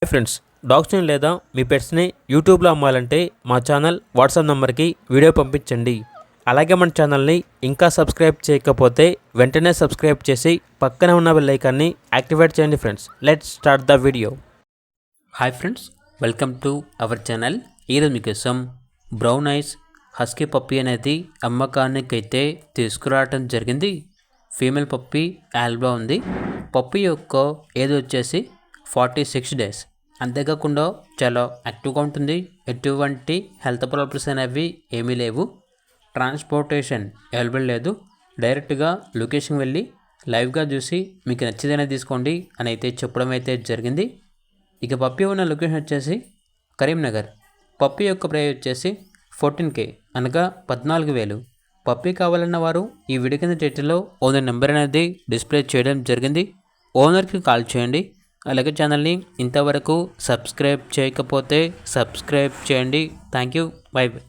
Hi friends, డాగ్స్ని లేదా మీ పెట్స్ని యూట్యూబ్లో అమ్మాలంటే మా ఛానల్ వాట్సాప్ నెంబర్కి వీడియో పంపించండి. అలాగే మన ఛానల్ని ఇంకా సబ్స్క్రైబ్ చేయకపోతే వెంటనే సబ్స్క్రైబ్ చేసి పక్కనే ఉన్న బెల్ ఐకాన్ని యాక్టివేట్ చేయండి. Friends, let's start the video. Hi friends, welcome to our channel. ఈరోజు మీకోసం బ్రౌన్ ఐస్ హస్కీ పప్పీ అనేది అమ్మకానికి అయితే తీసుకురావడం జరిగింది. ఫీమేల్ పప్పీ ఆల్బా ఉంది. పప్పీ యొక్క ఏజ్ వచ్చేసి 46 డేస్. అంతేకాకుండా చాలా యాక్టివ్గా ఉంటుంది. ఎటువంటి హెల్త్ ప్రాబ్లమ్స్ అనేవి ఏమీ లేవు. ట్రాన్స్పోర్టేషన్ అవైలబుల్ లేదు. డైరెక్ట్గా లొకేషన్ వెళ్ళి లైవ్గా చూసి మీకు నచ్చితేనే తీసుకోండి అని అయితే చెప్పడం అయితే జరిగింది. ఇక పప్పీ ఉన్న లొకేషన్ వచ్చేసి కరీంనగర్. పప్పీ యొక్క ప్రైస్ వచ్చేసి 14K అనగా 14,000. పప్పీ కావాలన్న వారు ఈ వీడియో కింద టైటిల్లో ఓనర్ నెంబర్ అనేది డిస్ప్లే చేయడం జరిగింది. ఓనర్కి కాల్ చేయండి. అలాగే ఛానల్ని ఇంతవరకు సబ్స్క్రైబ్ చేయకపోతే సబ్స్క్రైబ్ చేయండి. Thank you. By by.